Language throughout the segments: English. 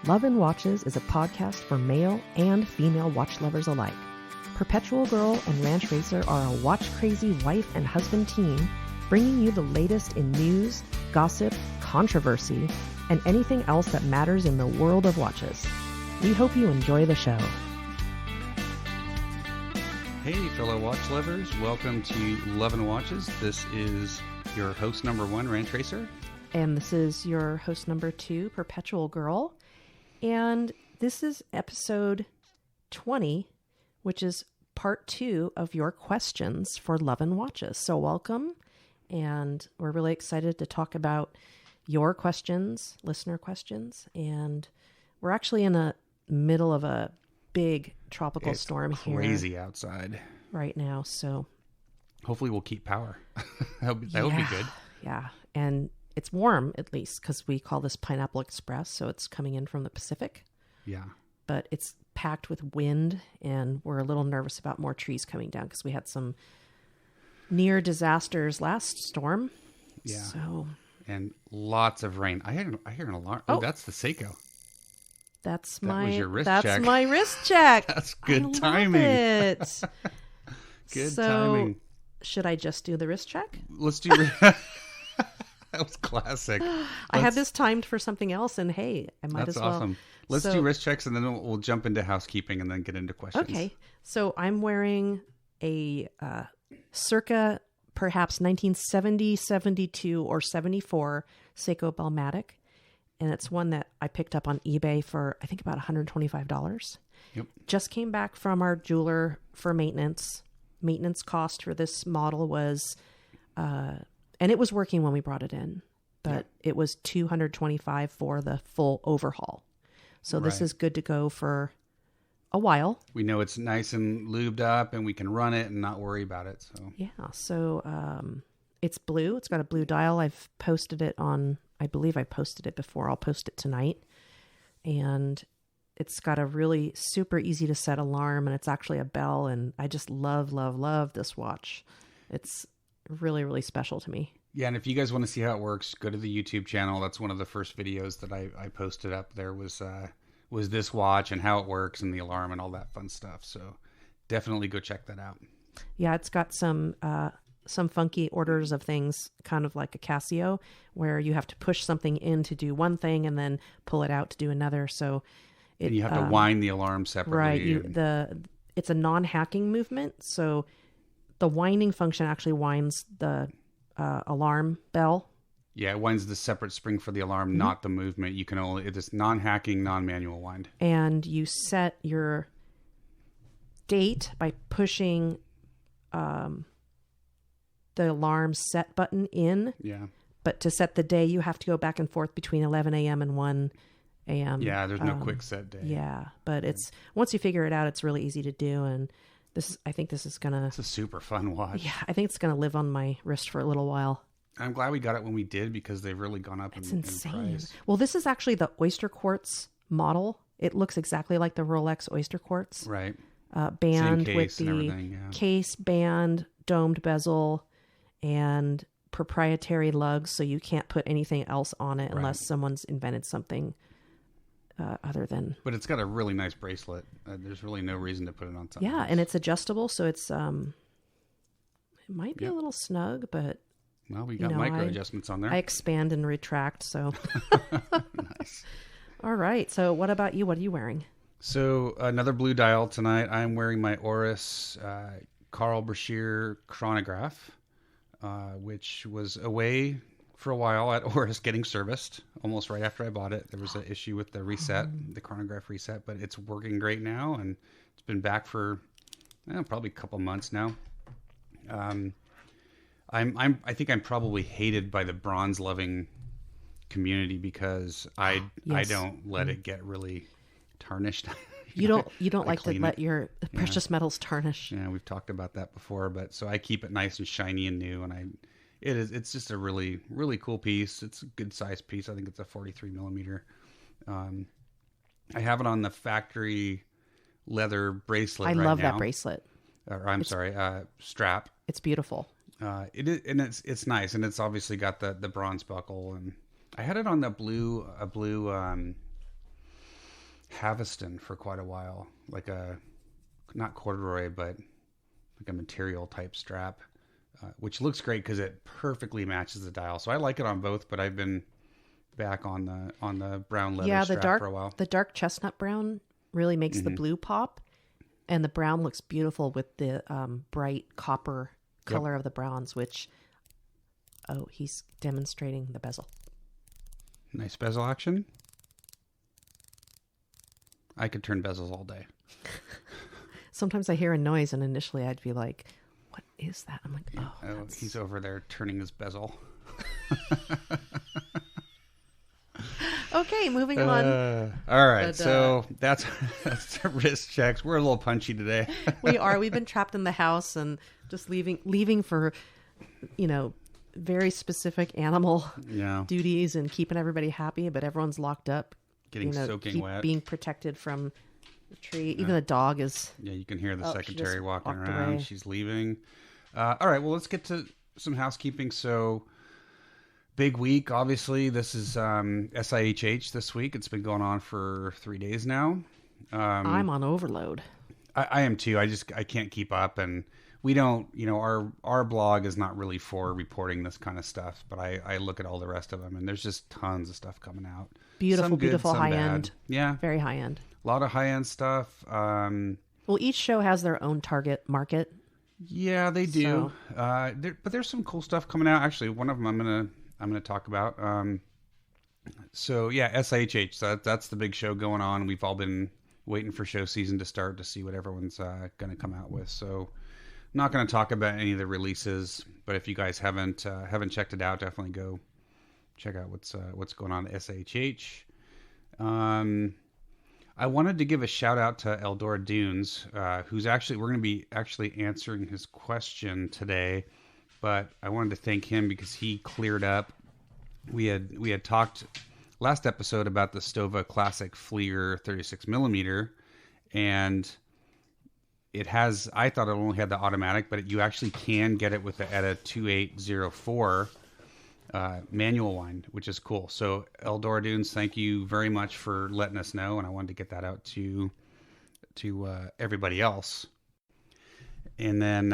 Love and Watches is a podcast for male and female watch lovers alike. Perpetual Girl and Ranch Racer are a watch-crazy wife and husband team bringing you the latest in news, gossip, controversy, and anything else that matters in the world of watches. We hope you enjoy the show. Hey, fellow watch lovers. Welcome to Love and Watches. This is your host number 1, Ranch Racer. And this is your host number 2, Perpetual Girl. And this is episode 20, which is part 2 of your questions for Love and Watches. So welcome. And we're really excited to talk about your questions, listener questions. And we're actually in the middle of a big tropical storm here. It's crazy outside right now. So hopefully we'll keep power. that would be good. Yeah. And it's warm, at least, because we call this Pineapple Express, so it's coming in from the Pacific. Yeah. But it's packed with wind, and we're a little nervous about more trees coming down because we had some near disasters last storm. Yeah. So. And lots of rain. I hear an alarm. Oh, that's the Seiko. That was your wrist that's check. My wrist check. That's good I timing. Love it. Good timing. Should I just do the wrist check? Let's do. That was classic. I had this timed for something else, and hey, I might that's as well. Awesome. Let's do wrist checks, and then we'll jump into housekeeping, and then get into questions. Okay. So I'm wearing a circa perhaps 1970, 72, or 74 Seiko Belmatic, and it's one that I picked up on eBay for I think about $125. Yep. Just came back from our jeweler for maintenance. Maintenance cost for this model was. And it was working when we brought it in, but it was $225 for the full overhaul. So this is good to go for a while. We know it's nice and lubed up, and we can run it and not worry about it. So yeah, so it's blue. It's got a blue dial. I've posted it on. I believe I posted it before. I'll post it tonight, and it's got a really super easy to set alarm, and it's actually a bell. And I just love this watch. It's really, really special to me. Yeah, and if you guys want to see how it works, go to the YouTube channel. That's one of the first videos that I posted up there was this watch and how it works and the alarm and all that fun stuff. So definitely go check that out. Yeah, it's got some funky orders of things, kind of like a Casio, where you have to push something in to do one thing and then pull it out to do another. So and you have to wind the alarm separately. Right. It's a non-hacking movement, so the winding function actually winds the alarm bell. Yeah, it winds the separate spring for the alarm, not the movement. You can it's non-hacking, non-manual wind. And you set your date by pushing the alarm set button in. Yeah. But to set the day, you have to go back and forth between 11 a.m. and 1 a.m. Yeah, there's no quick set day. Yeah, but it's once you figure it out, it's really easy to do. And I think this is gonna. It's a super fun watch. Yeah, I think it's gonna live on my wrist for a little while. I'm glad we got it when we did because they've really gone up. It's insane. In price. Well, this is actually the Oyster Quartz model. It looks exactly like the Rolex Oyster Quartz. Right. Band with the case, band, domed bezel, and proprietary lugs, so you can't put anything else on it unless someone's invented something. Other than, but it's got a really nice bracelet. There's really no reason to put it on something. Yeah, and it's adjustable, so it's it might be a little snug, but well, we got micro adjustments on there. I expand and retract, so nice. All right, so what about you? What are you wearing? So another blue dial tonight. I'm wearing my Oris Carl Brashear chronograph, which was away for a while at Oris getting serviced almost right after I bought it. There was an issue with the reset, the chronograph reset, but it's working great now, and it's been back for probably a couple months now. I think I'm probably hated by the bronze loving community because I don't let it get really tarnished. You don't like to let your precious metals tarnish. Yeah, we've talked about that before, but so I keep it nice and shiny and new, and it's just a really, really cool piece. It's a good size piece. I think it's a 43 millimeter. I have it on the factory leather bracelet. I love that bracelet. Strap. It's beautiful. It is, and it's nice, and it's obviously got the bronze buckle, and I had it on the blue Haveston for quite a while, like not corduroy, but like a material type strap, which looks great because it perfectly matches the dial. So I like it on both, but I've been back on the brown leather strap for a while. The dark chestnut brown really makes the blue pop, and the brown looks beautiful with the bright copper color of the browns, which, he's demonstrating the bezel. Nice bezel action. I could turn bezels all day. Sometimes I hear a noise, and initially I'd be like, what is that? I'm like, he's over there turning his bezel. Okay, moving on. All right, so that's the wrist checks. We're a little punchy today. We are. We've been trapped in the house and just leaving for, very specific animal duties and keeping everybody happy, but everyone's locked up. Getting soaking wet. Being protected from the tree. Even the dog is... Yeah, you can hear the secretary walking walked around. away. She's leaving. All right, well, let's get to some housekeeping. So... Big week, obviously. This is SIHH this week. It's been going on for 3 days now. I'm on overload. I am too. I can't keep up, and we don't. Our blog is not really for reporting this kind of stuff, but I look at all the rest of them, and there's just tons of stuff coming out. Beautiful high bad. end. Yeah, very high end. A lot of high end stuff. Well, each show has their own target market. Yeah, they do. But there's some cool stuff coming out. Actually, one of them I'm gonna talk about. So yeah, SIHH. So that's the big show going on. We've all been waiting for show season to start to see what everyone's going to come out with. So I'm not going to talk about any of the releases, but if you guys haven't checked it out, definitely go check out what's going on at SIHH. I wanted to give a shout out to Eldora Dunes, who's we're going to be answering his question today. But I wanted to thank him because he cleared up. We had talked last episode about the Stova Classic Fleer 36mm, and I thought it only had the automatic, but you actually can get it with the ETA 2804 manual wind, which is cool. So Eldora Dunes, thank you very much for letting us know, and I wanted to get that out to everybody else. And then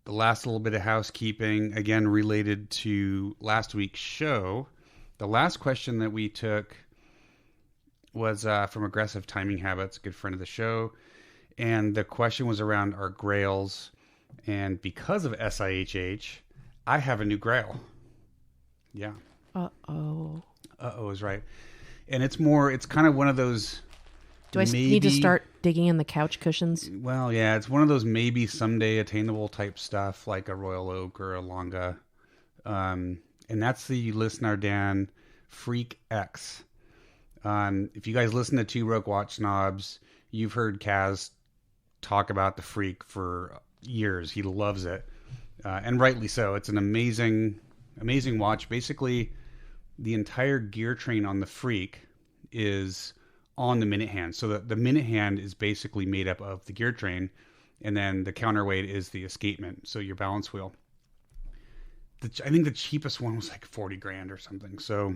the last little bit of housekeeping, again, related to last week's show. The last question that we took was from Aggressive Timing Habits, a good friend of the show. And the question was around our grails. And because of SIHH, I have a new grail. Yeah. Uh-oh. Uh-oh is right. And it's kind of one of those... Do I need to start digging in the couch cushions? Well, yeah, it's one of those maybe someday attainable type stuff, like a Royal Oak or a Longa. And that's the Lisnardan Freak X. If you guys listen to Two Broke Watch Snobs, you've heard Kaz talk about the Freak for years. He loves it. And rightly so. It's an amazing watch. Basically, the entire gear train on the Freak is on the minute hand. So the minute hand is basically made up of the gear train, and then the counterweight is the escapement, so your balance wheel. I think the cheapest one was like $40,000 or something. So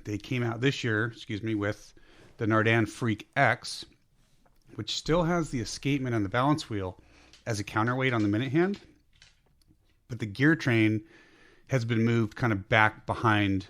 they came out this year, with the Nardan Freak X, which still has the escapement and the balance wheel as a counterweight on the minute hand, but the gear train has been moved kind of back behind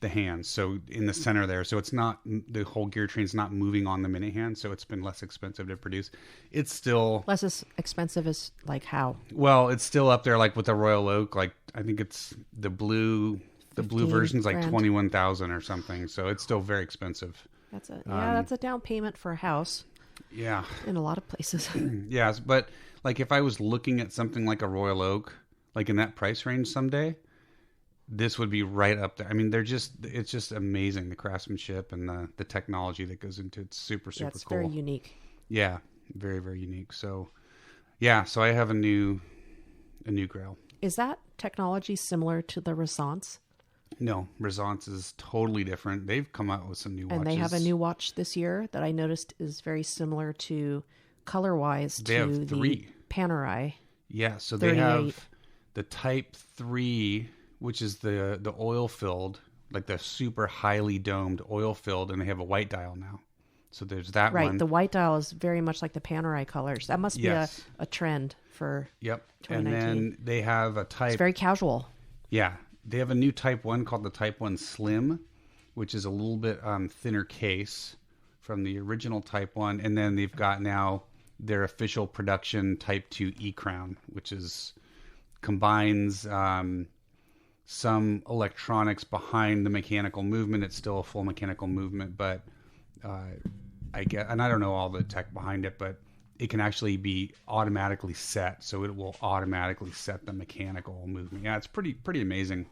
the hands, so in the center there, so it's not, the whole gear train's not moving on the minute hand, so it's been less expensive to produce. It's still less expensive as like how? Well, it's still up there like with the Royal Oak. Like I think it's the blue version's like $21,000 or something, so it's still very expensive. That's a down payment for a house. Yeah, in a lot of places. Yes, but like if I was looking at something like a Royal Oak, like in that price range someday, this would be right up there. I mean, it's just amazing, the craftsmanship and the technology that goes into it. It's super cool. It's very unique. Yeah, very, very unique. So, yeah, so I have a new grail. Is that technology similar to the Resonance? No, Resonance is totally different. They've come out with some new watches. And they have a new watch this year that I noticed is very similar to color-wise to the Panerai. Yeah, so they have the Type 3, which is the oil-filled, like the super highly domed oil filled, and they have a white dial now. So there's that right. one. The white dial is very much like the Panerai colors. That must be a trend for Yep. 2019. And then they have a type. It's very casual. Yeah. They have a new Type 1 called the Type 1 Slim, which is a little bit thinner case from the original Type 1. And then they've got now their official production Type 2 E-Crown, which combines some electronics behind the mechanical movement. It's still a full mechanical movement, but I don't know all the tech behind it, but it can actually be automatically set, so it will automatically set the mechanical movement. Yeah, it's pretty amazing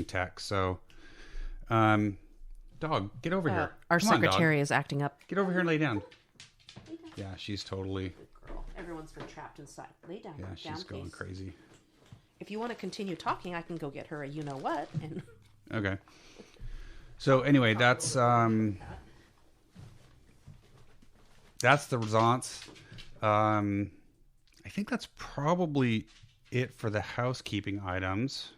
tech. So, dog, get over here. Our Come on, secretary dog. is acting up. Get over here and lay down. Yeah, she's totally. Girl. Everyone's been trapped inside. Lay down. Yeah, she's going crazy. If you want to continue talking, I can go get her a you know what. And okay. So anyway, that's the results. I think that's probably it for the housekeeping items.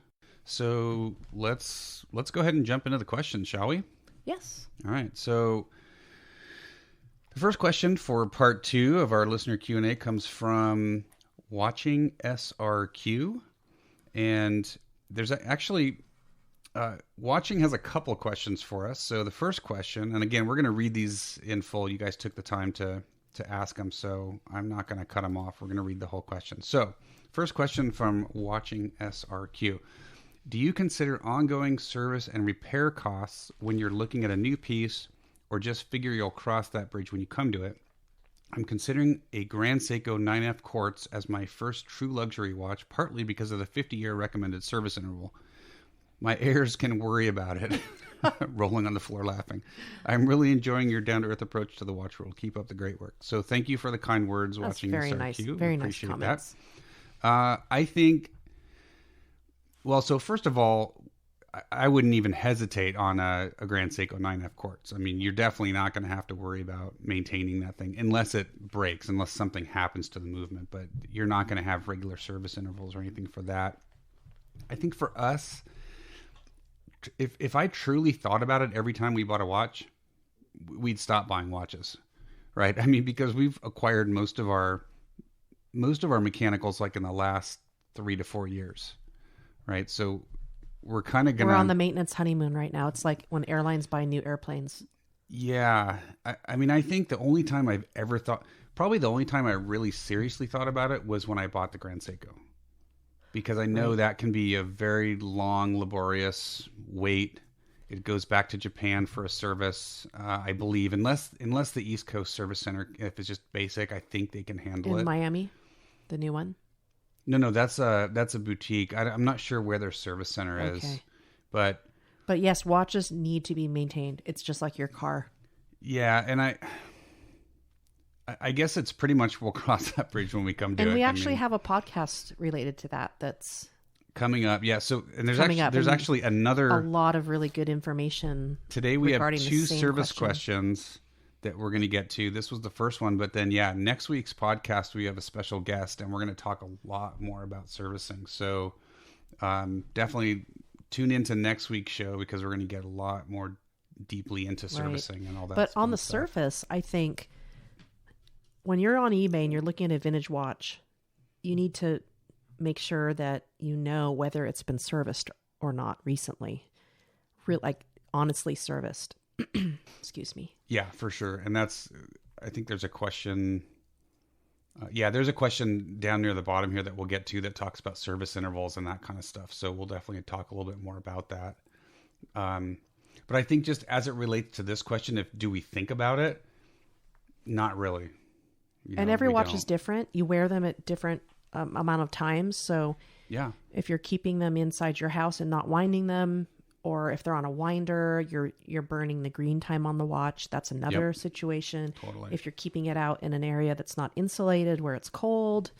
So let's go ahead and jump into the questions, shall we? Yes. All right. So the first question for part 2 of our listener Q&A comes from Watching SRQ, and there's actually Watching has a couple of questions for us. So the first question, and again, we're going to read these in full. You guys took the time to ask them, so I'm not going to cut them off. We're going to read the whole question. So first question from Watching SRQ. Do you consider ongoing service and repair costs when you're looking at a new piece, or just figure you'll cross that bridge when you come to it? I'm considering a Grand Seiko 9F Quartz as my first true luxury watch, partly because of the 50-year recommended service interval. My heirs can worry about it. Rolling on the floor laughing. I'm really enjoying your down-to-earth approach to the watch world. Keep up the great work. So thank you for the kind words. That's Watching very SRQ. nice. Very nice comments. I think, well, so first of all, I wouldn't even hesitate on a Grand Seiko 9F Quartz. I mean, you're definitely not going to have to worry about maintaining that thing unless it breaks, unless something happens to the movement. But you're not going to have regular service intervals or anything for that. I think for us, if I truly thought about it every time we bought a watch, we'd stop buying watches, right? I mean, because we've acquired most of our mechanicals like in the last 3 to 4 years, right? So we're kind of gonna. We're on the maintenance honeymoon right now. It's like when airlines buy new airplanes. Yeah, I mean, I think the only time I've ever thought, probably the only time I really seriously thought about it was when I bought the Grand Seiko. Because I know that can be a very long, laborious wait. It goes back to Japan for a service, I believe. Unless the East Coast Service Center, if it's just basic, I think they can handle it. In Miami, the new one? No, that's a boutique. I'm not sure where their service center is. But yes, watches need to be maintained. It's just like your car. Yeah, and I guess it's pretty much we'll cross that bridge when we come to it. And we actually have a podcast related to that that's coming up. Yeah, so and there's actually a lot of really good information. Today we have 2 service questions that we're going to get to. This was the first one, but then next week's podcast we have a special guest and we're going to talk a lot more about servicing. So definitely tune into next week's show because we're going to get a lot more deeply into servicing and all that. But on the stuff. surface, I think when you're on eBay and you're looking at a vintage watch, you need to make sure that you know whether it's been serviced or not recently. Honestly serviced. Excuse me. Yeah, for sure. And I think there's a question. There's a question down near the bottom here that we'll get to that talks about service intervals and that kind of stuff. So we'll definitely talk a little bit more about that. But I think just as it relates to this question, do we think about it? Not really. And every watch is different. You wear them at different amount of times. So if you're keeping them inside your house and not winding them, or if they're on a winder, you're burning the green time on the watch. That's another situation. Totally. If you're keeping it out in an area that's not insulated, where it's cold,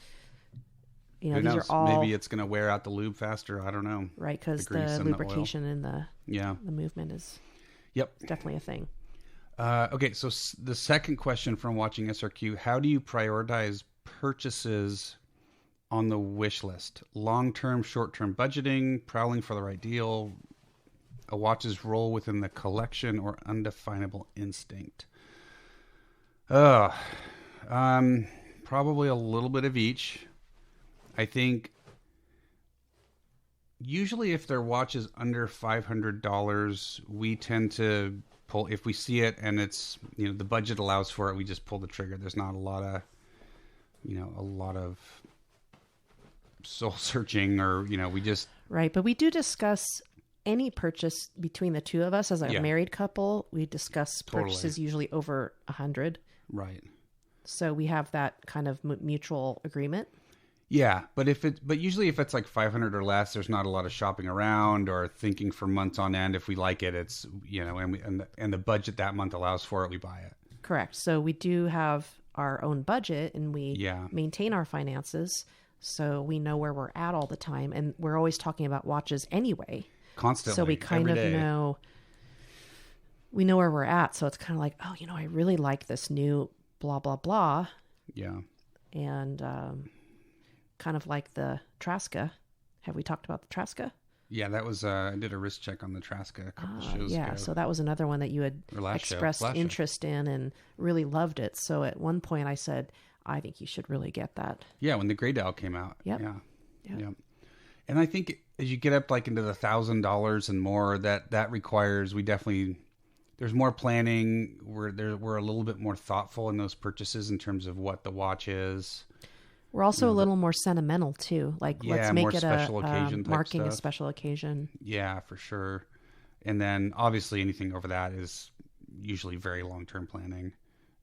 Who these knows? are all Maybe it's going to wear out the lube faster. I don't know. Right, because the lubrication and the movement is definitely a thing. Okay, so the second question from Watching SRQ, how do you prioritize purchases on the wish list? Long-term, short-term budgeting, prowling for the right deal? a watch's role within the collection or undefinable instinct? Probably a little bit of each. I think usually if their watch is under $500, we tend to pull, if we see it and it's, the budget allows for it, we just pull the trigger. There's not a lot of soul searching or, we just. Right. But we do discuss any purchase between the two of us as a married couple. We discuss purchases usually over 100. Right. So we have that kind of mutual agreement. Yeah, but usually if it's like 500 or less, there's not a lot of shopping around or thinking for months on end. If we like it, it's and the budget that month allows for it, we buy it. Correct. So we do have our own budget, and we maintain our finances, so we know where we're at all the time, and we're always talking about watches anyway. Constantly. So we kind of know. We know where we're at, so it's kind of like, oh, I really like this new blah blah blah. Yeah. And kind of like the Traska. Have we talked about the Traska? Yeah, that was I did a wrist check on the Traska a couple shows ago. Yeah, so that was another one that you had expressed interest in and really loved it. So at one point I said, I think you should really get that. Yeah, when the Gray Dial came out. Yep. Yeah. And I think as you get up like into the $1,000 and more, that requires, there's more planning. We're a little bit more thoughtful in those purchases in terms of what the watch is. We're also a little more sentimental too. Like, let's make it special occasion marking stuff. a special occasion. Yeah, for sure. And then obviously anything over that is usually very long-term planning.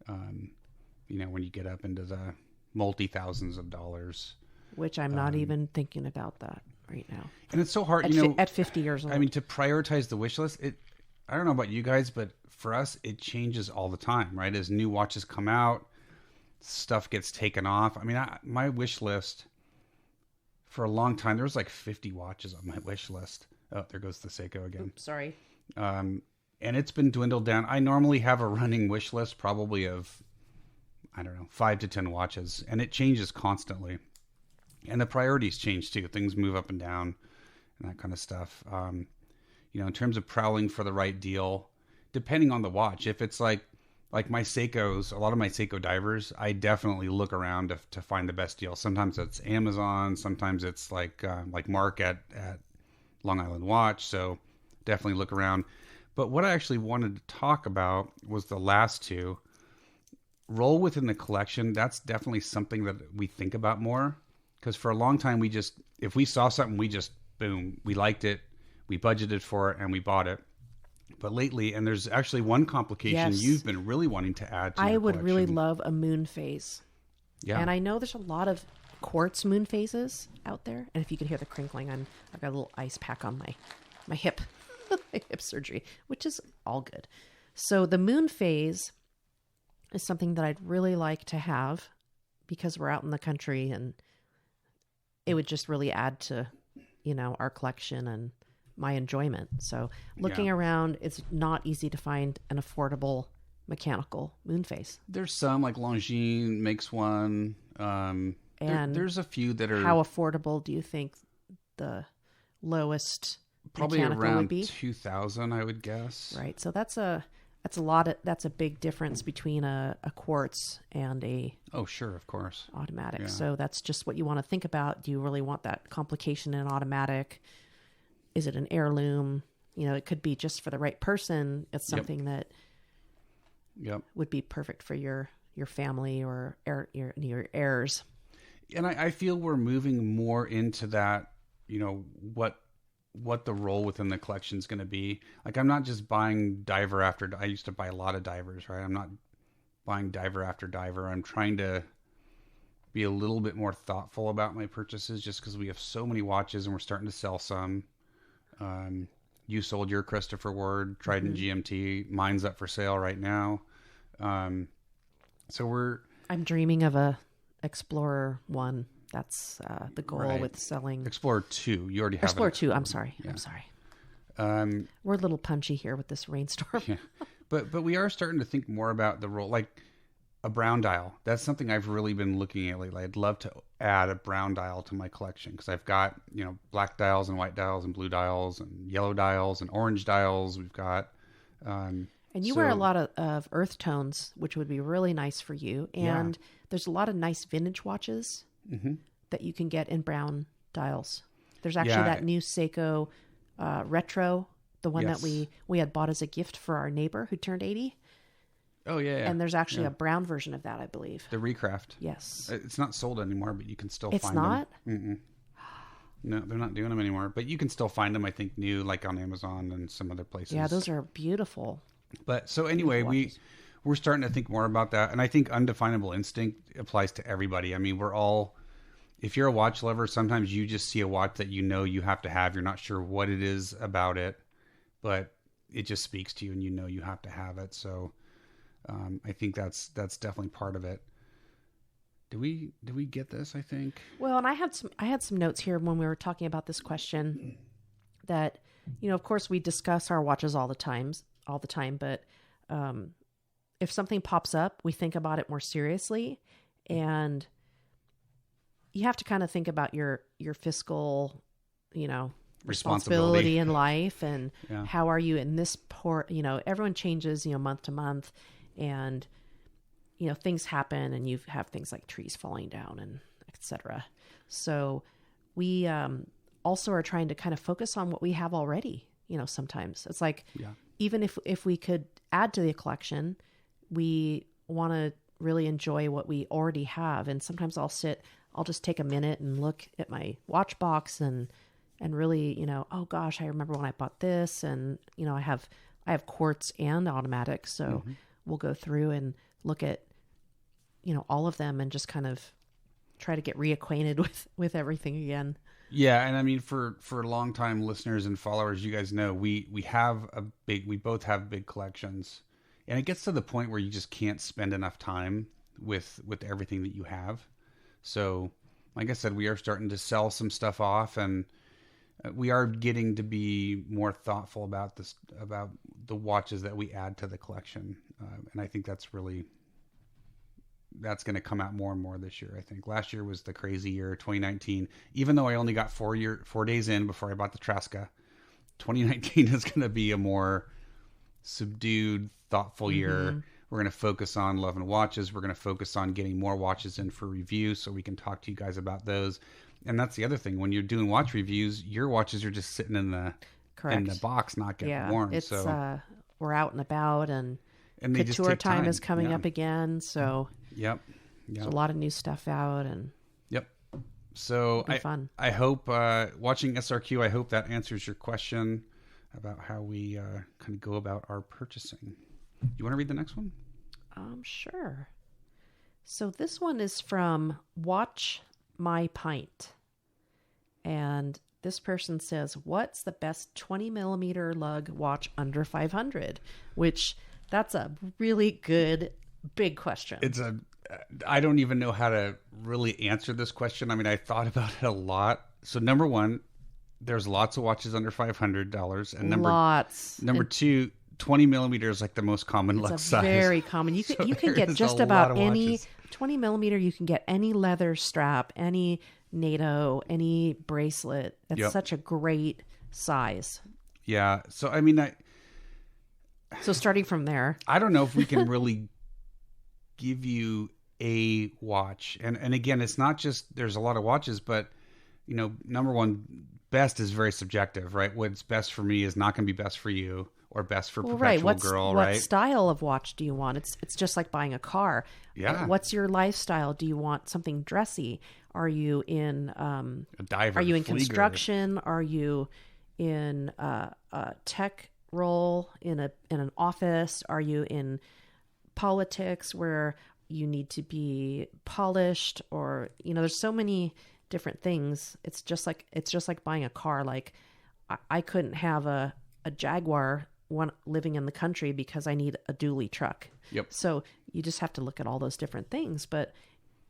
When you get up into the multi-thousands of dollars. Which I'm not even thinking about that right now. And it's so hard, at 50 years old. I mean, to prioritize the wish list, I don't know about you guys, but for us, it changes all the time, right? As new watches come out, stuff gets taken off. I mean, my wish list for a long time, there was like 50 watches on my wish list. Oh, there goes the Seiko again. Oops, sorry. And it's been dwindled down. I normally have a running wish list probably of, 5 to 10 watches, and it changes constantly. And the priorities change too. Things move up and down and that kind of stuff. In terms of prowling for the right deal, depending on the watch, if it's like my Seikos, a lot of my Seiko divers, I definitely look around to find the best deal. Sometimes it's Amazon, sometimes it's like Mark at Long Island Watch. So definitely look around. But what I actually wanted to talk about was the last two. Roll within the collection. That's definitely something that we think about more. Because for a long time, if we saw something, boom, we liked it, we budgeted for it, and we bought it. But lately, and there's actually one complication you've been really wanting to add to your collection. really love a moon phase. Yeah. And I know there's a lot of quartz moon phases out there. And if you can hear the crinkling, I've got a little ice pack on my hip, my hip surgery, which is all good. So the moon phase is something that I'd really like to have because we're out in the country, and it would just really add to, our collection and my enjoyment. So looking around, it's not easy to find an affordable mechanical moon phase. There's some, like Longines makes one. And there's a few that are... How affordable do you think the lowest probably mechanical around would be? $2,000, I would guess. Right. So that's a big difference between a quartz and a... Oh, sure, of course. Automatic. Yeah. So that's just what you want to think about. Do you really want that complication in automatic? Is it an heirloom? It could be just for the right person. It's something that would be perfect for your family or your heirs. And I feel we're moving more into that, what the role within the collection is going to be. Like, I'm not just buying diver after... I used to buy a lot of divers, right? I'm not buying diver after diver. I'm trying to be a little bit more thoughtful about my purchases just because we have so many watches and we're starting to sell some. You sold your Christopher Ward Trident GMT. Mine's up for sale right now. I'm dreaming of a Explorer 1. That's the goal with selling. Explorer 2. You already have Explorer 2. I'm sorry. Yeah. I'm sorry. We're a little punchy here with this rainstorm. Yeah. But we are starting to think more about the role. Like, a brown dial. That's something I've really been looking at lately. I'd love to add a brown dial to my collection because I've got, black dials and white dials and blue dials and yellow dials and orange dials. We've got. And you wear a lot of earth tones, which would be really nice for you. And there's a lot of nice vintage watches that you can get in brown dials. There's actually that new Seiko Retro, the one that we had bought as a gift for our neighbor who turned 80. Oh, yeah. And there's actually a brown version of that, I believe. The Recraft. Yes. It's not sold anymore, but you can still find them. It's not? Mm-mm. No, they're not doing them anymore. But you can still find them, I think, new, like on Amazon and some other places. Yeah, those are beautiful. But so anyway, we're starting to think more about that. And I think undefinable instinct applies to everybody. I mean, we're all, if you're a watch lover, sometimes you just see a watch that you have to have. You're not sure what it is about it, but it just speaks to you and you have to have it. So I think that's definitely part of it. Did we get this? I think. Well, and I had some notes here when we were talking about this question that, of course we discuss our watches all the time, but if something pops up, we think about it more seriously, and you have to kind of think about your fiscal, responsibility in life and how are you in this everyone changes, month to month, and things happen, and you have things like trees falling down and etc. So we also are trying to kind of focus on what we have already. Sometimes it's like, even if we could add to the collection, we want to really enjoy what we already have. And sometimes I'll just take a minute and look at my watch box and really, oh gosh, I remember when I bought this, and I have quartz and automatic, so we'll go through and look at all of them and just kind of try to get reacquainted with everything again. Yeah, and I mean for longtime listeners and followers, you guys know we both have big collections, and it gets to the point where you just can't spend enough time with everything that you have. So, like I said, we are starting to sell some stuff off, and we are getting to be more thoughtful about the watches that we add to the collection, and I think that's going to come out more and more this year. I think last year was the crazy year, 2019. Even though I only got 4 days in before I bought the Tresca, 2019 is going to be a more subdued, thoughtful year. We're going to focus on loving watches. We're going to focus on getting more watches in for review so we can talk to you guys about those. And that's the other thing. When you're doing watch reviews, your watches are just sitting in the box, not getting worn. It's, so we're out and about, and couture time is coming up again. So Yep. There's a lot of new stuff out, and so fun. I hope watching SRQ, I hope that answers your question about how we kind of go about our purchasing. You want to read the next one? Sure. So this one is from Watch My Pint, and this person says, "What's the best 20 millimeter lug watch under 500?" Which that's a really good big question. I don't even know how to really answer this question. I mean, I thought about it a lot. So number one, there's lots of watches under $500, and number two, 20 millimeters is like the most common lux size. Very common. You can get just about any 20 millimeter. You can get any leather strap, any NATO, any bracelet. It's such a great size. Yeah. So I mean, so starting from there, I don't know if we can really give you a watch, and again, it's not just there's a lot of watches, but number one, best is very subjective, right? What's best for me is not going to be best for you or best for Perpetual Girl, right? What style of watch do you want? It's just like buying a car. Yeah. What's your lifestyle? Do you want something dressy? Are you in a diver? Are you in construction? Are you in a tech role in an office? Are you in politics where you need to be polished? Or there's so many different things. It's just like buying a car. Like I couldn't have a Jaguar living in the country because I need a dually truck. Yep. So you just have to look at all those different things. But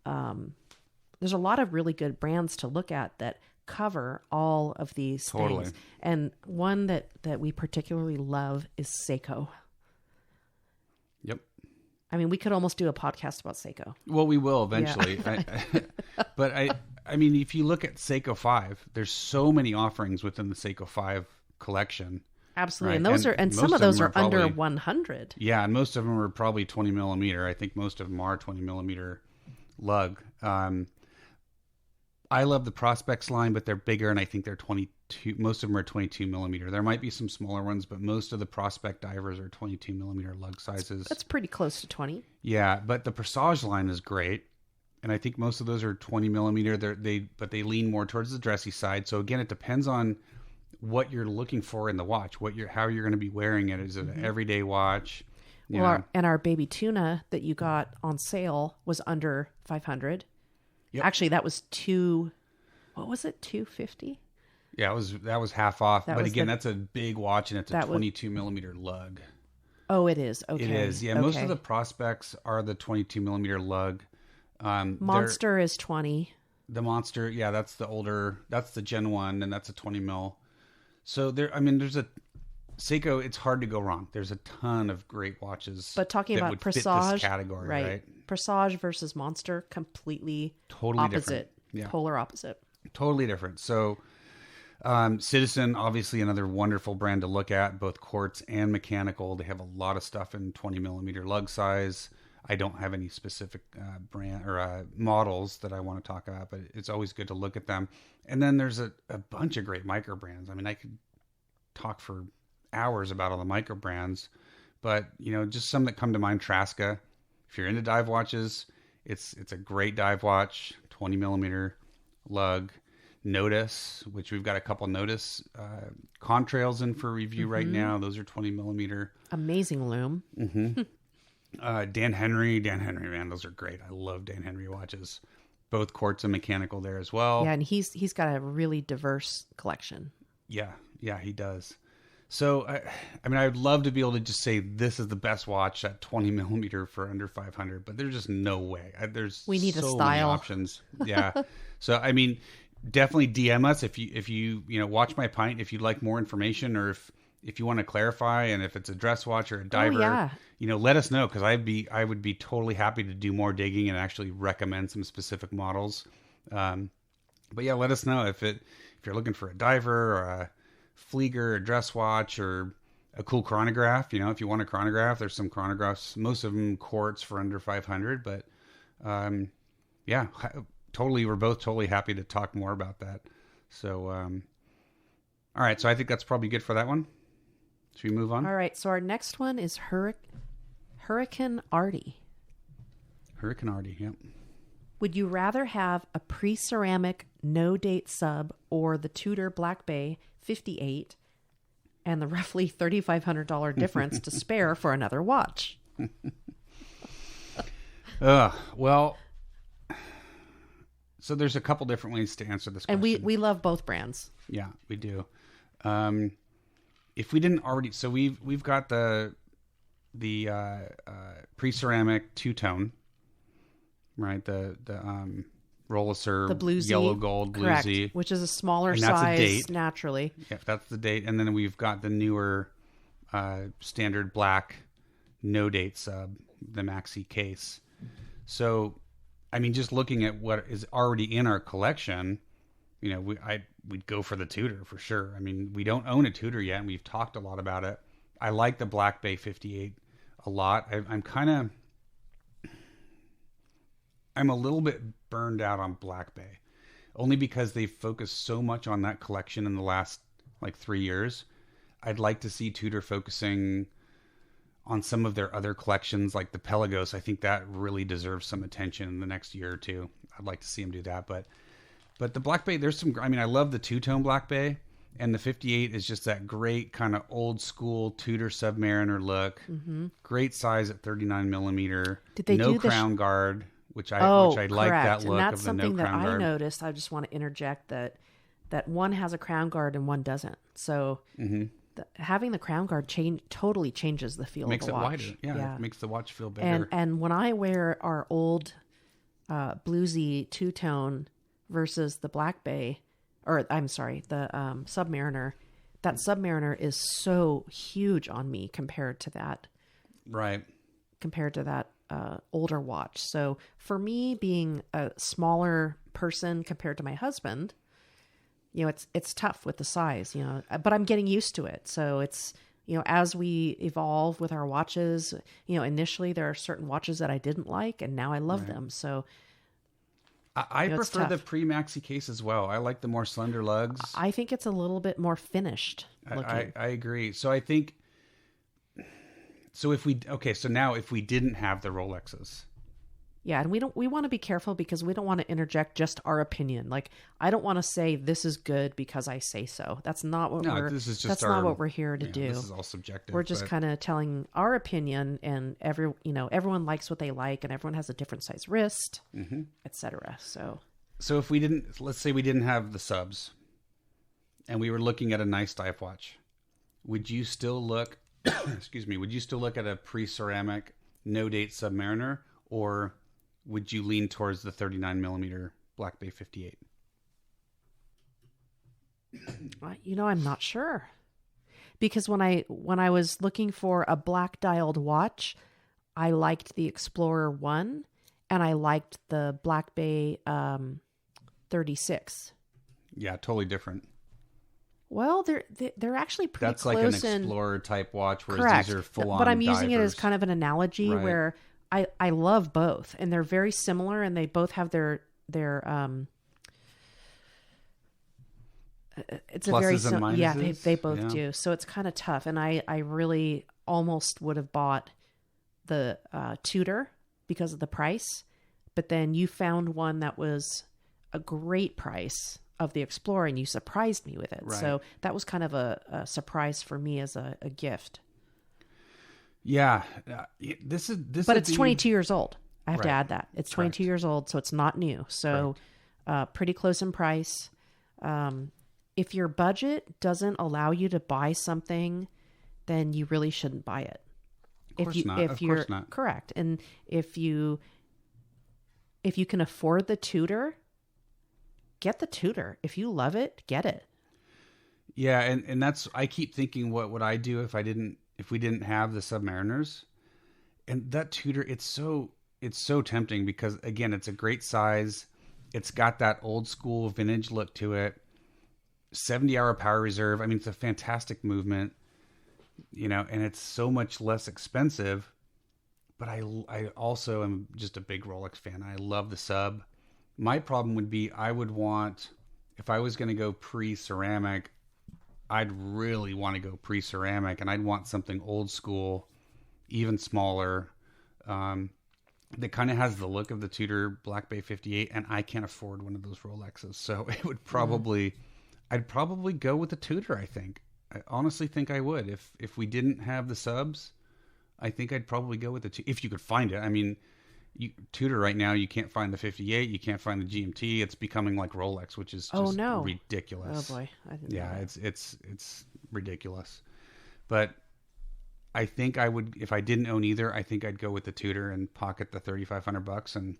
there's a lot of really good brands to look at that cover all of these things. And one that we particularly love is Seiko. Yep. I mean, we could almost do a podcast about Seiko. Well, we will eventually. Yeah. But I mean, if you look at Seiko 5, there's so many offerings within the Seiko 5 collection. Absolutely. Right? And those and some of those are under probably, 100. Yeah. And most of them are probably 20 millimeter. I think most of them are 20 millimeter lug. I love the Prospects line, but they're bigger, and I think they're 22. Most of them are 22 millimeter. There might be some smaller ones, but most of the Prospect divers are 22 millimeter lug sizes. That's pretty close to 20. Yeah, but the Presage line is great, and I think most of those are 20 millimeter. But they lean more towards the dressy side. So again, it depends on what you're looking for in the watch, how you're going to be wearing it. Is it an everyday watch? Well, our baby tuna that you got on sale was under 500. Yep. Actually, that was what was it? 250? Yeah, that was half off. But again, that's a big watch, and it's a 22 millimeter lug. Oh, it is. Okay. It is. Yeah, most of the Prospects are the 22 millimeter lug. Monster is 20. The Monster, yeah, that's the older. That's the Gen 1, and that's a 20 mil. So there's a Seiko. It's hard to go wrong. There's a ton of great watches. But talking about Presage, fit this category, right? Presage versus Monster, completely totally opposite. Different. Yeah. Polar opposite. Totally different. So, Citizen, obviously another wonderful brand to look at, both quartz and mechanical. They have a lot of stuff in 20 millimeter lug size. I don't have any specific brand or models that I want to talk about, but it's always good to look at them. And then there's a bunch of great micro brands. I mean, I could talk for hours about all the micro brands, but just some that come to mind. Traska. If you're into dive watches, it's a great dive watch. 20 millimeter lug. Notice, which we've got a couple Notice contrails in for review right now. Those are 20 millimeter. Amazing loom. Dan Henry, man, those are great. I love Dan Henry watches. Both quartz and mechanical there as well. Yeah, and he's got a really diverse collection. Yeah, he does. So, I mean, I would love to be able to just say this is the best watch at 20 millimeter for under 500, but there's just no way. We need so a style. Many options. Yeah. So, I mean, definitely DM us if you watch my pint, if you'd like more information, or if you want to clarify, and if it's a dress watch or a diver, let us know, because I would be totally happy to do more digging and actually recommend some specific models. But yeah, let us know if you're looking for a diver or a Flieger, a dress watch, or a cool chronograph. If you want a chronograph, there's some chronographs, most of them quartz for under 500, but yeah, totally. We're both totally happy to talk more about that. So, all right. So I think that's probably good for that one. Should we move on? All right. So our next one is Hurricane Arty. Hurricane Arty, yep. Would you rather have a pre-ceramic no-date sub or the Tudor Black Bay 58 and the roughly $3,500 difference to spare for another watch? Well, so there's a couple different ways to answer this question. And we love both brands. Yeah, we do. If we didn't already, so we've got the pre-ceramic two-tone, right? The Rolliser, the bluesy, yellow gold bluesy, correct, which is a smaller size naturally. Yeah, that's the date. And then we've got the newer standard black no date sub, the maxi case. So, I mean, just looking at what is already in our collection, we'd go for the Tudor for sure. I mean, we don't own a Tudor yet, and we've talked a lot about it. I like the Black Bay 58 a lot. I'm a little bit burned out on Black Bay, only because they've focused so much on that collection in the last 3 years. I'd like to see Tudor focusing on some of their other collections, like the Pelagos. I think that really deserves some attention in the next year or two. I'd like to see them do that. But the Black Bay, I love the two-tone Black Bay, and the 58 is just that great kind of old school Tudor Submariner look. Mm-hmm. Great size at 39 millimeter. Did they do crown guard? Which I like that look, and that's of the no crown guard. Something that I noticed. I just want to interject that one has a crown guard and one doesn't. So having the crown guard totally changes the feel of the watch. Makes it wider. Yeah, it makes the watch feel better. And when I wear our old bluesy two-tone versus the Black Bay, or I'm sorry, the Submariner, that Submariner is so huge on me compared to that. Right. Compared to that older watch. So for me, being a smaller person compared to my husband, it's tough with the size, but I'm getting used to it. So it's, as we evolve with our watches, initially there are certain watches that I didn't like, and now I love them. So I prefer the pre-maxi case as well. I like the more slender lugs. I think it's a little bit more finished looking. I agree. So I think, so if we didn't have the Rolexes. Yeah, and we want to be careful because we don't want to interject just our opinion. Like, I don't want to say this is good because I say so. That's not what not what we're here to do. This is all subjective. We're just kind of telling our opinion, and everyone likes what they like, and everyone has a different size wrist, etc. So if let's say we didn't have the subs, and we were looking at a nice dive watch, would you still look? Excuse me. Would you still look at a pre-ceramic no date Submariner, or would you lean towards the 39 millimeter Black Bay 58? I'm not sure, because when I was looking for a black dialed watch, I liked the Explorer 1 and I liked the Black Bay 36. Yeah, totally different. Well, they're actually pretty That's close. That's like an Explorer type watch, whereas correct. These are full on. But I'm divers. using it as kind of an analogy where I love both, and they're very similar, and they both have their it's pluses a very and minuses. Yeah, they both do. So it's kind of tough, and I really almost would have bought the Tudor because of the price, but then you found one that was a great price of the Explorer, and you surprised me with it. Right. So that was kind of a surprise for me as a gift. Yeah, this but it's 22 years old. I have to add that it's 22 Correct. years old, so it's not new. So pretty close in price. If your budget doesn't allow you to buy something, then you really shouldn't buy it. Of course not. Correct, and if you can afford the Tudor, get the Tudor. If you love it, get it. Yeah, and that's, I keep thinking, what would I do if we didn't have the Submariners? And that Tudor, it's so tempting because, again, it's a great size. It's got that old school vintage look to it. 70-hour power reserve. I mean, it's a fantastic movement, and it's so much less expensive. But I also am just a big Rolex fan. I love the Sub. My problem would be, I would want, if I was going to go pre-ceramic, I'd really want to go pre-ceramic, and I'd want something old school, even smaller, that kind of has the look of the Tudor Black Bay 58, and I can't afford one of those Rolexes. So it would probably, I'd probably go with the Tudor, I think. I honestly think I would. If we didn't have the Subs, I think I'd probably go with the Tudor, if you could find it. I mean, Tudor right now, you can't find the 58, you can't find the GMT. It's becoming like Rolex, which is just ridiculous. Oh boy, I didn't know that. It's ridiculous. But I think I would, if I didn't own either, I think I'd go with the Tudor and pocket the $3,500 and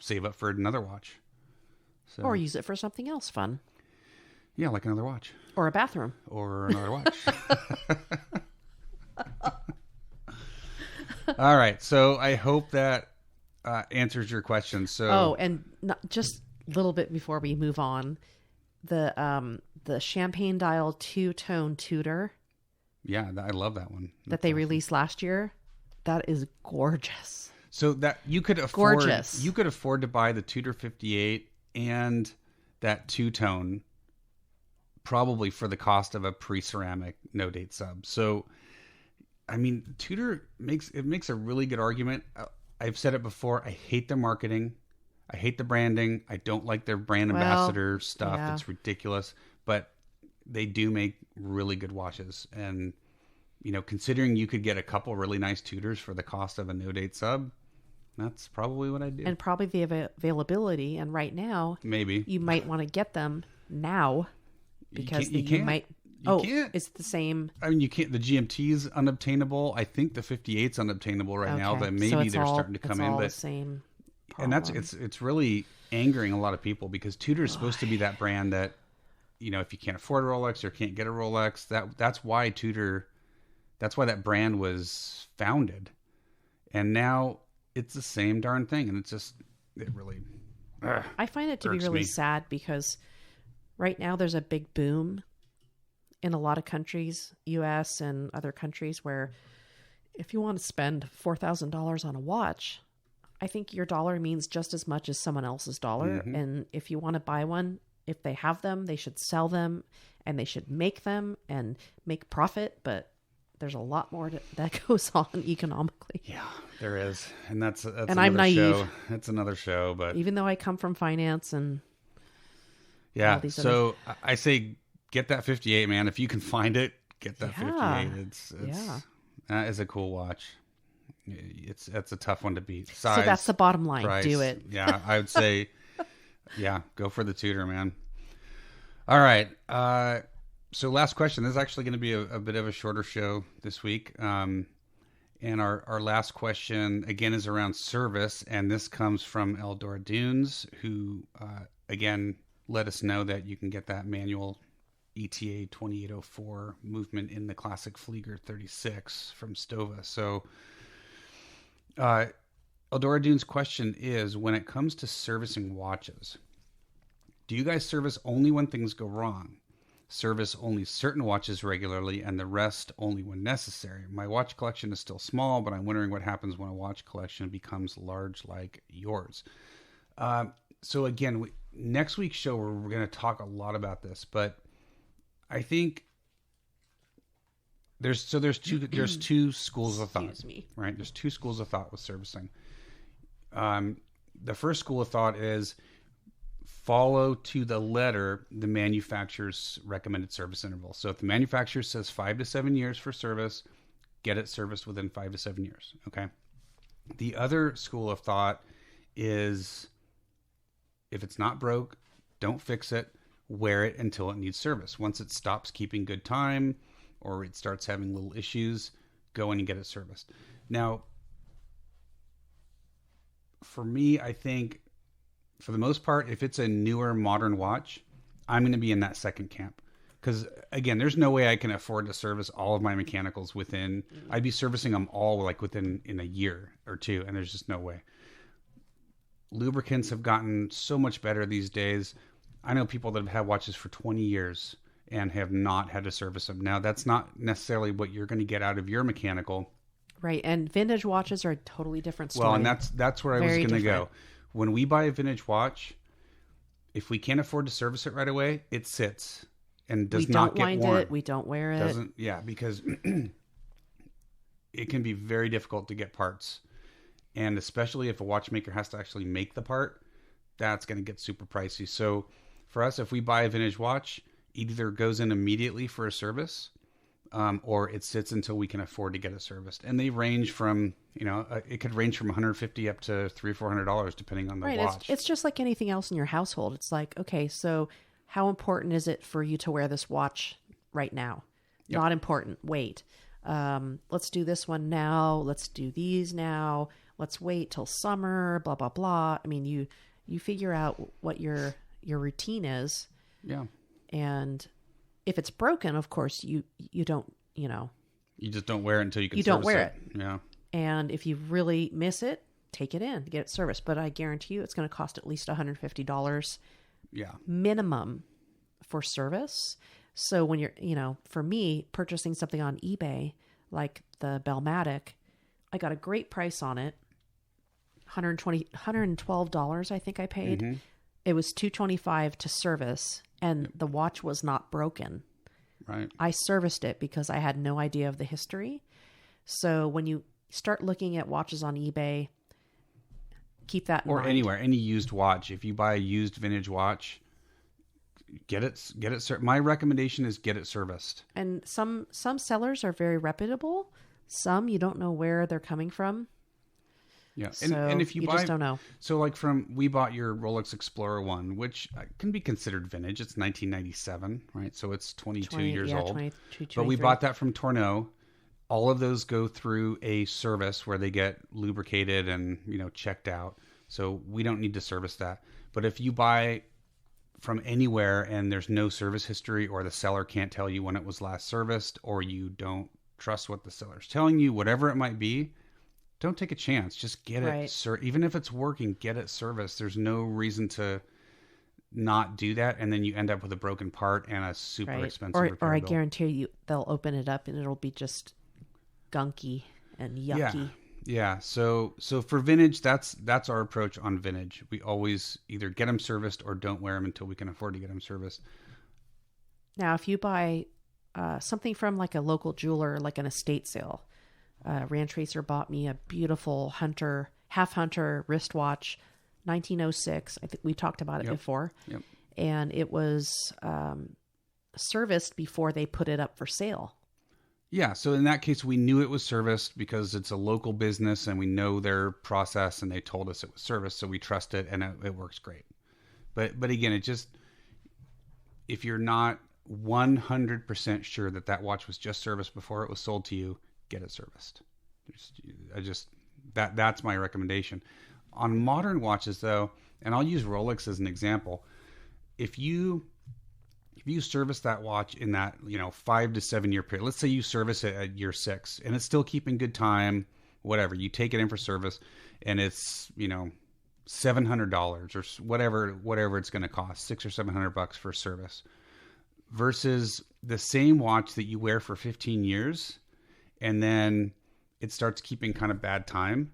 save up for another watch. So, or use it for something else fun. Yeah, like another watch, or a bathroom, or another watch. All right, so I hope that answers your question. So, and just a little bit before we move on, the champagne dial two-tone Tudor. Yeah, I love that one. That they released last year. That is gorgeous. So that you could afford, to buy the Tudor 58 and that two-tone, probably for the cost of a pre-ceramic no-date Sub. So, I mean, Tudor makes a really good argument. I've said it before. I hate their marketing. I hate the branding. I don't like their brand ambassador stuff. Yeah. It's ridiculous. But they do make really good watches. And, considering you could get a couple really nice Tudors for the cost of a no-date Sub, that's probably what I'd do. And probably the availability. And right now, maybe you might want to get them now because you might... can't. It's the same. I mean, you can't. The GMT is unobtainable. I think the 58's unobtainable right now. That maybe they're starting to come in, but the same problem. And it's really angering a lot of people because Tudor is supposed to be that brand that, if you can't afford a Rolex or can't get a Rolex, that's why Tudor, that's why that brand was founded. And now it's the same darn thing, and it really I find it to be really sad because right now there's a big boom in a lot of countries, US and other countries, where if you want to spend $4,000 on a watch, I think your dollar means just as much as someone else's dollar. Mm-hmm. And if you want to buy one, if they have them, they should sell them and they should make them and make profit. But there's a lot more that goes on economically. Yeah, there is. And that's and another I'm naive. show. It's another show, but even though I come from finance and yeah, so I say get that 58, man. If you can find it, get that 58. That is a cool watch. That's a tough one to beat. Size, so that's the bottom line. price. Do it. Yeah, I would say, go for the Tudor, man. All right. So last question. This is actually going to be a bit of a shorter show this week. And our last question, again, is around service. And this comes from Eldora Dunes, who, again, let us know that you can get that manual ETA 2804 movement in the classic Flieger 36 from Stova. So Eldora Dune's question is, when it comes to servicing watches, do you guys service only when things go wrong? Service only certain watches regularly and the rest only when necessary? My watch collection is still small, but I'm wondering what happens when a watch collection becomes large like yours. So again, next week's show, we're going to talk a lot about this, but I think there's two schools of thought, right? There's two schools of thought with servicing. The first school of thought is follow to the letter the manufacturer's recommended service interval. So if the manufacturer says 5 to 7 years for service, get it serviced within 5 to 7 years. Okay. The other school of thought is, if it's not broke, don't fix it. Wear it until it needs service. Once it stops keeping good time or it starts having little issues, go in and get it serviced. Now, for me, I think for the most part, if it's a newer modern watch, I'm going to be in that second camp. Because again, there's no way I can afford to service all of my mechanicals within, I'd be servicing them all like within a year or two. And there's just no way. Lubricants have gotten so much better these days. I know people that have had watches for 20 years and have not had to service them. Now, that's not necessarily what you're going to get out of your mechanical. Right. And vintage watches are a totally different story. Well, and that's where I was going to go. When we buy a vintage watch, if we can't afford to service it right away, it sits and does not get worn. We don't wear it. Because it can be very difficult to get parts. And especially if a watchmaker has to actually make the part, that's going to get super pricey. So for us, if we buy a vintage watch, it either goes in immediately for a service, or it sits until we can afford to get it serviced. And they range from, it could range from $150 up to $300 or $400 depending on the watch. It's just like anything else in your household. It's like, okay, so how important is it for you to wear this watch right now? Yep. Not important. Wait. Let's do this one now. Let's do these now. Let's wait till summer, blah, blah, blah. I mean, you figure out what your routine is. Yeah. And if it's broken, of course, you don't, you just don't wear it until you can service it. You don't wear it. Yeah. And if you really miss it, take it in, get it serviced. But I guarantee you it's going to cost at least $150 minimum for service. So when you're, for me, purchasing something on eBay, like the Belmatic, I got a great price on it. $112, I think I paid. Mm-hmm. It was $225 to service, and the watch was not broken. Right. I serviced it because I had no idea of the history. So when you start looking at watches on eBay, keep that in mind. Or anywhere, any used watch. If you buy a used vintage watch, get it. My recommendation is get it serviced. And some sellers are very reputable. Some you don't know where they're coming from. Yeah, so and if you buy, just don't know. So like we bought your Rolex Explorer 1, which can be considered vintage. It's 1997, right? So it's 22 years old. 22, but we bought that from Tourneau. All of those go through a service where they get lubricated and checked out. So we don't need to service that. But if you buy from anywhere and there's no service history, or the seller can't tell you when it was last serviced, or you don't trust what the seller's telling you, whatever it might be, don't take a chance. Just get it. Even if it's working, get it serviced. There's no reason to not do that, and then you end up with a broken part and a super expensive repair or I bill. guarantee you they'll open it up and it'll be just gunky and yucky. Yeah. So for vintage, that's our approach on vintage. We always either get them serviced or don't wear them until we can afford to get them serviced. Now, if you buy something from like a local jeweler, like an estate sale, Rand Tracer bought me a beautiful half hunter wristwatch, 1906. I think we talked about it before. Yep. And it was serviced before they put it up for sale. Yeah. So in that case, we knew it was serviced because it's a local business and we know their process and they told us it was serviced. So we trust it and it works great. But again, if you're not 100% sure that watch was just serviced before it was sold to you, get it serviced. That's my recommendation. On modern watches though, and I'll use Rolex as an example, if you service that watch in that 5 to 7 year period, let's say you service it at year 6 and it's still keeping good time, whatever, you take it in for service and it's $700 or whatever it's going to cost, $600 or $700 for service, versus the same watch that you wear for 15 years and then it starts keeping kind of bad time.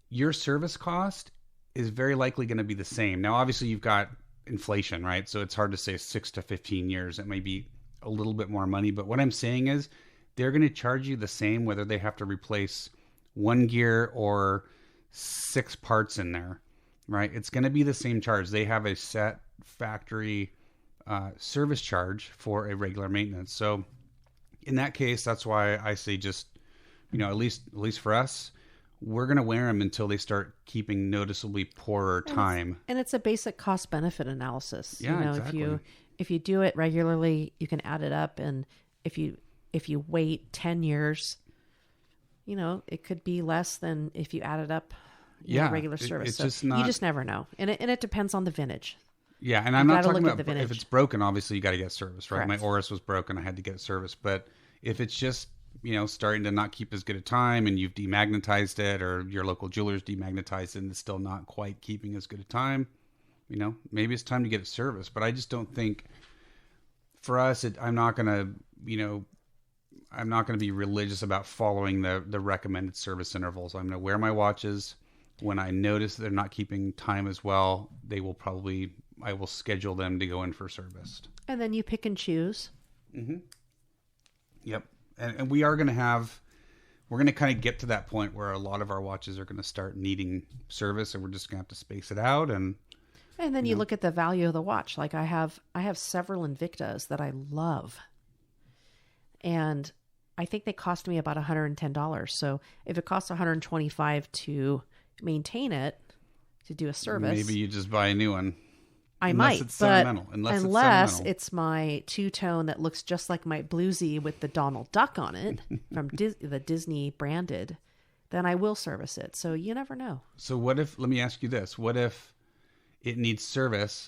Your service cost is very likely going to be the same. Now, obviously, you've got inflation, right? So it's hard to say 6 to 15 years. It may be a little bit more money. But what I'm saying is they're going to charge you the same whether they have to replace one gear or 6 parts in there, right? It's going to be the same charge. They have a set factory service charge for a regular maintenance. So in that case, that's why I say just, at least for us, we're going to wear them until they start keeping noticeably poorer time. And it's a basic cost benefit analysis. Yeah, exactly. If you do it regularly, you can add it up. And if you wait 10 years, it could be less than if you add it up regular service. It's so just not... You just never know. And it depends on the vintage. Yeah, and I'm not talking about if it's broken, obviously you got to get service, right? Correct. My Oris was broken. I had to get it serviced. But if it's just starting to not keep as good a time and you've demagnetized it or your local jeweler's demagnetized it and it's still not quite keeping as good a time, maybe it's time to get it serviced. But I just don't think for us, I'm not going to be religious about following the recommended service intervals. I'm going to wear my watches. When I notice they're not keeping time as well, I will schedule them to go in for service. And then you pick and choose. Mm-hmm. Yep. And we're going to kind of get to that point where a lot of our watches are going to start needing service and we're just going to have to space it out. And then you look at the value of the watch. Like I have several Invictas that I love. And I think they cost me about $110. So if it costs $125 to maintain it, to do a service. Maybe you just buy a new one. Unless it's my two-tone that looks just like my bluesy with the Donald Duck on it from the Disney branded, then I will service it. So you never know. So let me ask you this. What if it needs service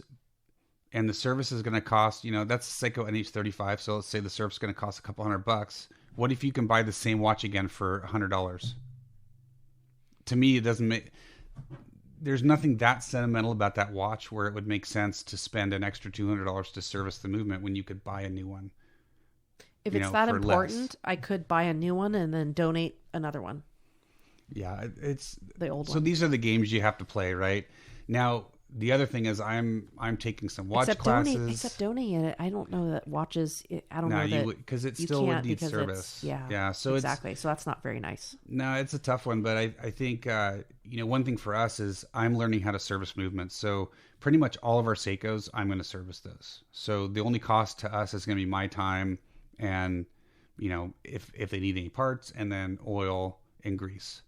and the service is going to cost, that's Seiko NH35. So let's say the service is going to cost a couple $100. What if you can buy the same watch again for $100? To me, it doesn't make... There's nothing that sentimental about that watch where it would make sense to spend an extra $200 to service the movement when you could buy a new one. If it's that important, I could buy a new one and then donate another one. Yeah, it's the old one. So these are the games you have to play, right? Now, the other thing is I'm taking some watch classes. Except donating it. I don't know that watches. I don't know that because it still would need service. Yeah. So exactly. So that's not very nice. No, it's a tough one, but I think one thing for us is I'm learning how to service movements. So pretty much all of our Seikos, I'm going to service those. So the only cost to us is going to be my time and if they need any parts, and then oil and grease.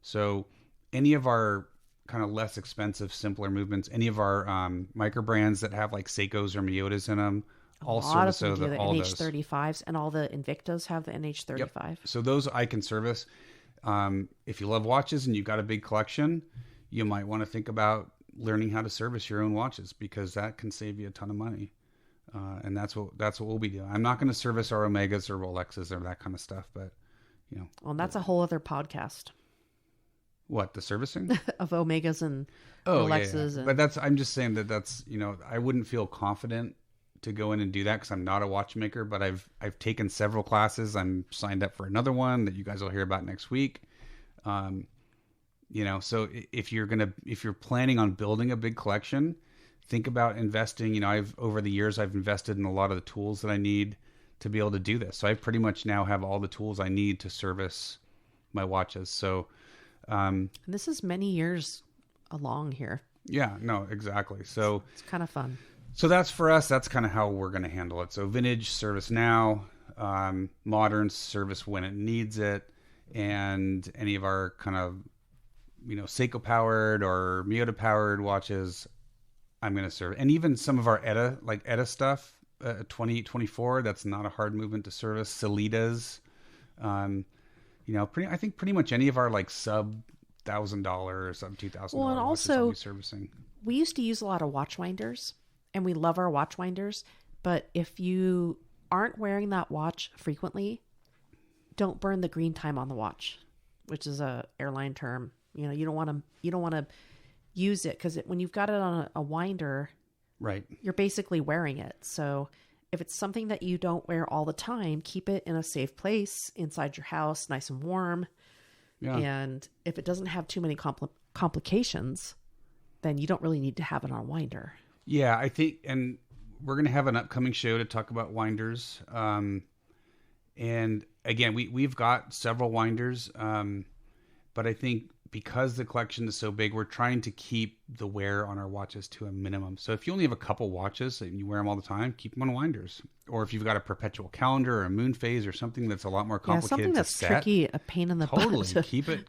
So any of our kind of less expensive, simpler movements, any of our micro brands that have like Seikos or Miyotas in them, all service the NH35s, and all the Invictos have the NH35. Yep. So those I can service. If you love watches and you've got a big collection, you might want to think about learning how to service your own watches, because that can save you a ton of money. And that's what we'll be doing. I'm not going to service our Omegas or Rolexes or that kind of stuff, but Well, and that's a whole other podcast. What, the servicing? of Omegas and Oh, Rolexes. yeah. And... But I'm just saying that's, I wouldn't feel confident to go in and do that because I'm not a watchmaker, but I've taken several classes. I'm signed up for another one that you guys will hear about next week. So if you're planning on building a big collection, think about investing. Over the years, I've invested in a lot of the tools that I need to be able to do this. So I pretty much now have all the tools I need to service my watches. So, and this is many years along here. Yeah, no, exactly. So it's kind of fun. So that's for us. That's kind of how we're going to handle it. So vintage, service now, modern, service when it needs it, and any of our kind of, Seiko powered or Miyota powered watches, I'm going to serve. And even some of our ETA stuff, 2024, that's not a hard movement to service. Salitas, I think pretty much any of our like sub $1,000, sub $2,000 well, and watches also I'll be servicing. We used to use a lot of watch winders. And we love our watch winders, but if you aren't wearing that watch frequently, don't burn the green time on the watch, which is a airline term. You don't want to use it because when you've got it on a winder, right, you're basically wearing it. So if it's something that you don't wear all the time, keep it in a safe place inside your house, nice and warm. Yeah. And if it doesn't have too many complications, then you don't really need to have it on a winder. Yeah, I think, and we're going to have an upcoming show to talk about winders. And again, we've got several winders, but I think because the collection is so big, we're trying to keep the wear on our watches to a minimum. So if you only have a couple watches and you wear them all the time, keep them on winders. Or if you've got a perpetual calendar or a moon phase or something that's a lot more complicated something that's to set, tricky, a pain in the totally butt.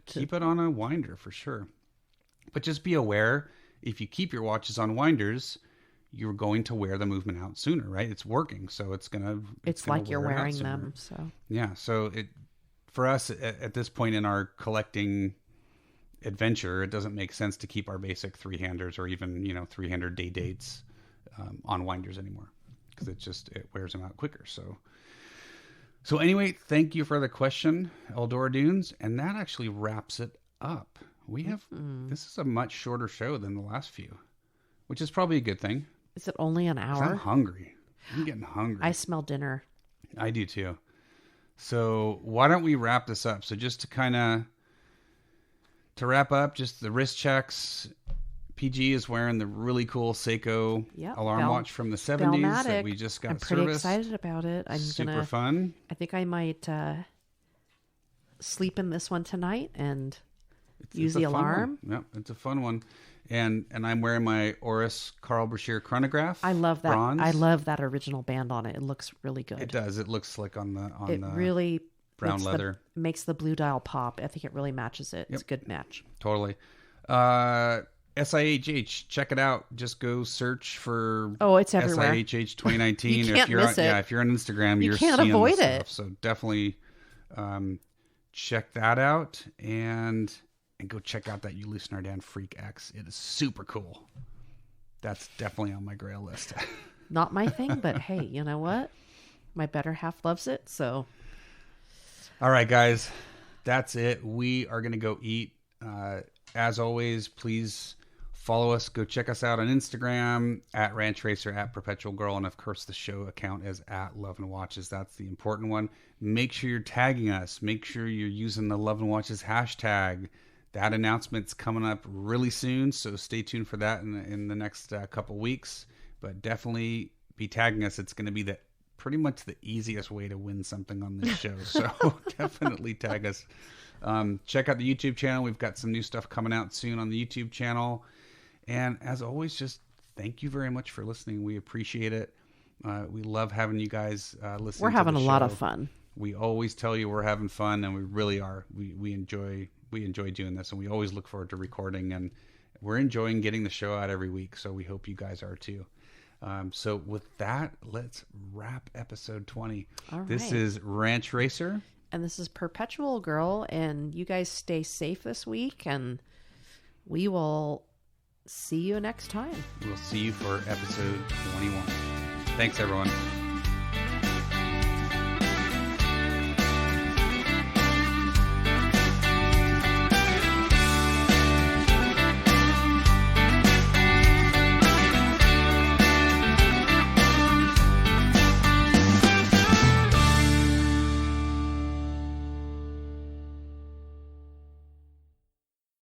keep it on a winder for sure. But just be aware, if you keep your watches on winders, you're going to wear the movement out sooner, right? It's working, so it's like you're wearing them. So yeah, so for us at this point in our collecting adventure, it doesn't make sense to keep our basic three-handers or even 300 day dates on winders anymore because it wears them out quicker. So anyway, thank you for the question, Eldora Dunes, and that actually wraps it up. We have this is a much shorter show than the last few, which is probably a good thing. Is it only an hour? I'm hungry. I'm getting hungry. I smell dinner. I do too. So why don't we wrap this up? So just to wrap up, just the wrist checks. PG is wearing the really cool Seiko alarm watch from the 70s Belmatic. That we just got I'm pretty excited about it. Super fun. I think I might sleep in this one tonight and use the alarm. Yep, it's a fun one. And I'm wearing my Oris Carl Brashear chronograph. I love that. Bronze. I love that original band on it. It looks really good. It does. It looks slick on the really brown leather. Makes the blue dial pop. I think it really matches it. Yep. It's a good match. Totally. SIHH, check it out. Just go search for it's everywhere. SIHH 2019. You can't miss it. If you're on Instagram, you can't avoid it. So definitely check that out and go check out that Ulysse Nardin Freak X. It is super cool. That's definitely on my grail list. Not my thing, but hey, you know what? My better half loves it, so. All right, guys. That's it. We are going to go eat. As always, please follow us. Go check us out on Instagram, at Ranch Racer, at Perpetual Girl, and of course the show account is at Love and Watches. That's the important one. Make sure you're tagging us. Make sure you're using the Love and Watches hashtag. That announcement's coming up really soon, so stay tuned for that in the next couple weeks. But definitely be tagging us. It's going to be pretty much the easiest way to win something on this show. So definitely tag us. Check out the YouTube channel. We've got some new stuff coming out soon on the YouTube channel. And as always, just thank you very much for listening. We appreciate it. We love having you guys listen. We're having a lot of fun. We always tell you we're having fun, and we really are. We enjoy doing this, and we always look forward to recording, and we're enjoying getting the show out every week. So we hope you guys are too. So with that, let's wrap episode 20. All right. This is Ranch Racer. And this is Perpetual Girl. And you guys stay safe this week. And we will see you next time. We'll see you for episode 21. Thanks, everyone.